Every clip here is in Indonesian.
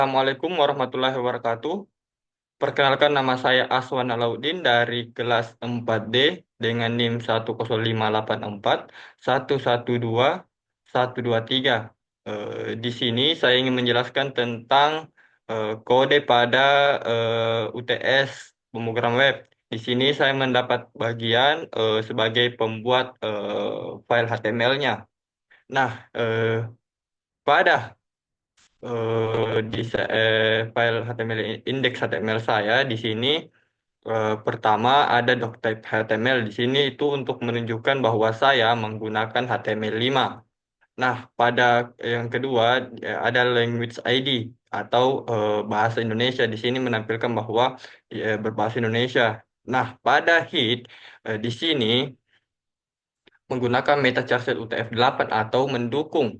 Assalamualaikum warahmatullahi wabarakatuh. Perkenalkan nama saya Aswan Alauddin dari kelas 4D dengan NIM 10584 112 123. Di sini saya ingin menjelaskan tentang kode pada UTS pemrograman web. Di sini saya mendapat bagian sebagai pembuat file HTML-nya. Nah, pada file HTML indeks HTML saya di sini pertama ada doctype HTML di sini itu untuk menunjukkan bahwa saya menggunakan HTML5. Nah, pada yang kedua ada language ID atau bahasa Indonesia di sini menampilkan bahwa berbahasa Indonesia. Nah, pada head di sini menggunakan metacharged UTF-8 atau mendukung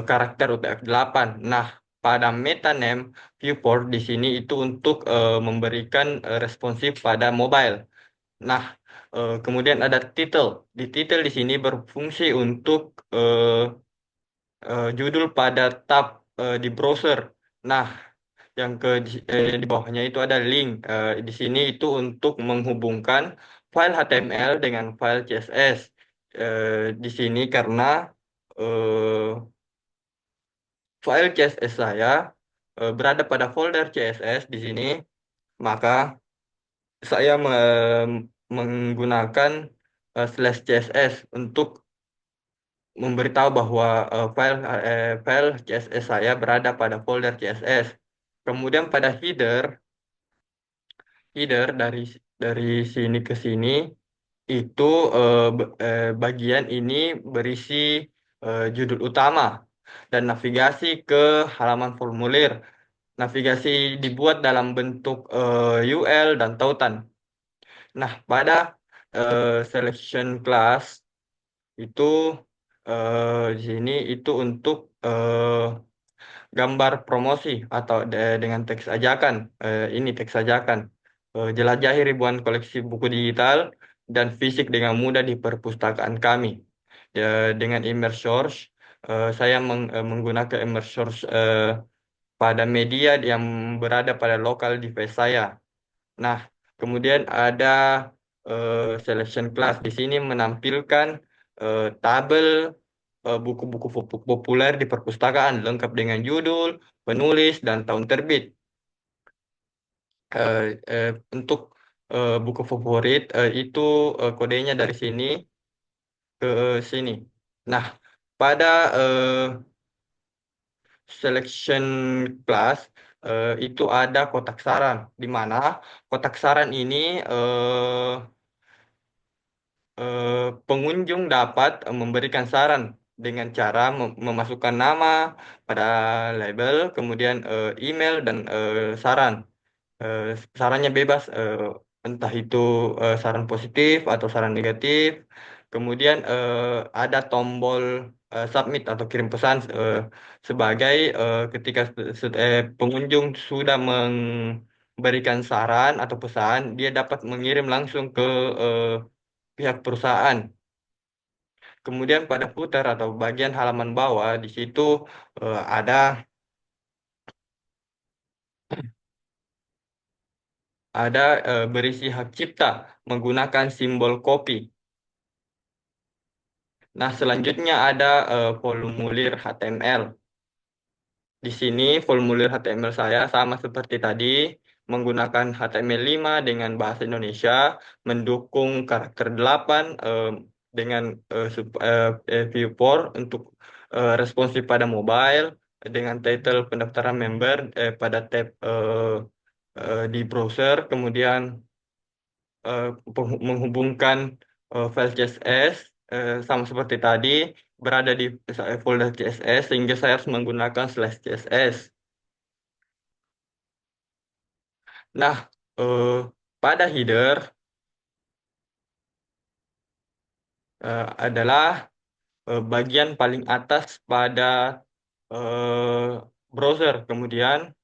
karakter UTF-8. Nah, pada meta name viewport di sini itu untuk memberikan responsif pada mobile. Nah, kemudian ada title. Di title di sini berfungsi untuk judul pada tab di browser. Nah, di bawahnya itu ada link. Di sini itu untuk menghubungkan file HTML dengan file CSS. Di sini karena eh, file CSS saya berada pada folder CSS di sini, maka saya menggunakan slash CSS untuk memberitahu bahwa file CSS saya berada pada folder CSS. Kemudian pada header dari sini ke sini itu bagian ini berisi judul utama dan navigasi ke halaman formulir. Navigasi dibuat dalam bentuk UL dan tautan. Nah, pada selection class itu di sini itu untuk gambar promosi atau dengan teks ajakan. Ini teks ajakan. Jelajahi ribuan koleksi buku digital dan fisik dengan mudah di perpustakaan kami. Dengan image source, saya menggunakan image source pada media yang berada pada lokal device saya. Nah, kemudian ada selection class di sini menampilkan tabel buku-buku populer di perpustakaan lengkap dengan judul, penulis, dan tahun terbit. Eh, untuk buku favorit itu kodenya dari sini ke sini. Nah, pada selection class itu ada kotak saran, di mana kotak saran ini pengunjung dapat memberikan saran dengan cara memasukkan nama pada label, kemudian email dan saran. Eh, Sarannya bebas, entah itu saran positif atau saran negatif. Kemudian ada tombol submit atau kirim pesan sebagai ketika pengunjung sudah memberikan saran atau pesan, dia dapat mengirim langsung ke eh, pihak perusahaan. Kemudian pada footer atau bagian halaman bawah di situ ada berisi hak cipta menggunakan simbol kopi. Nah, selanjutnya ada formulir HTML. Di sini formulir HTML saya sama seperti tadi, menggunakan HTML5 dengan bahasa Indonesia, mendukung karakter 8 dengan viewport untuk responsif pada mobile, dengan title pendaftaran member pada tab di browser, kemudian menghubungkan file CSS sama seperti tadi berada di folder CSS sehingga saya harus menggunakan slash CSS. Nah, pada header adalah bagian paling atas pada browser. Kemudian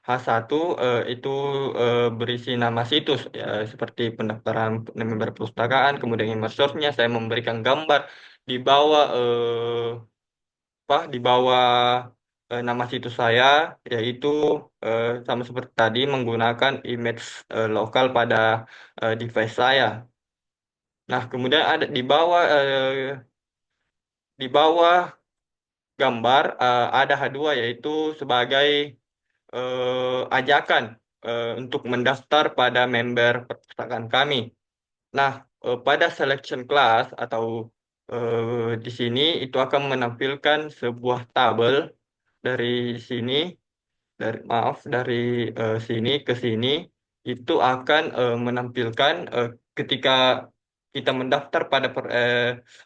H1 itu berisi nama situs ya, seperti pendaftaran member perpustakaan, kemudian image source-nya saya memberikan gambar di bawah di bawah nama situs saya, yaitu sama seperti tadi menggunakan image lokal pada device saya. Nah, kemudian ada di bawah gambar ada H2, yaitu sebagai ajakan untuk mendaftar pada member perpustakaan kami. Nah, pada selection class atau di sini itu akan menampilkan sebuah tabel dari sini, dari sini ke sini, itu akan menampilkan ketika kita mendaftar pada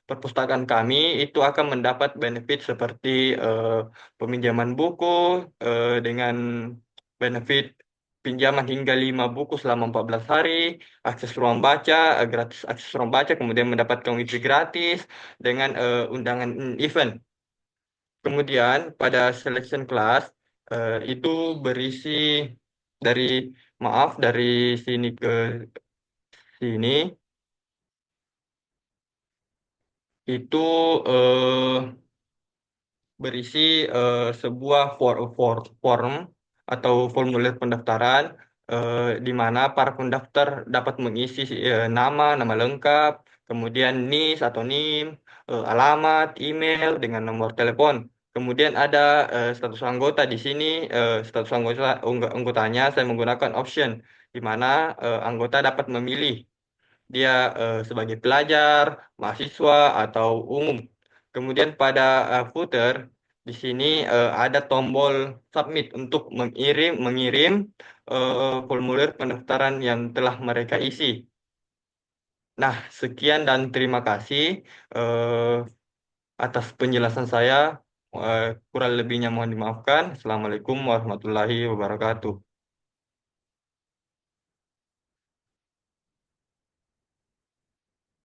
perpustakaan kami, itu akan mendapat benefit seperti peminjaman buku dengan benefit pinjaman hingga 5 buku selama 14 hari, akses ruang baca, gratis akses ruang baca, kemudian mendapatkan wifi gratis dengan undangan event. Kemudian pada selection class itu berisi dari dari sini ke sini itu berisi sebuah form atau formulir pendaftaran di mana para pendaftar dapat mengisi nama lengkap, kemudian NIS atau NIM, alamat, email dengan nomor telepon. Kemudian ada status anggota di sini, status anggotanya saya menggunakan option di mana anggota dapat memilih dia sebagai pelajar, mahasiswa, atau umum. Kemudian pada footer di sini ada tombol submit untuk mengirim formulir pendaftaran yang telah mereka isi. Nah, sekian dan terima kasih atas penjelasan saya. Kurang lebihnya mohon dimaafkan. Assalamualaikum warahmatullahi wabarakatuh.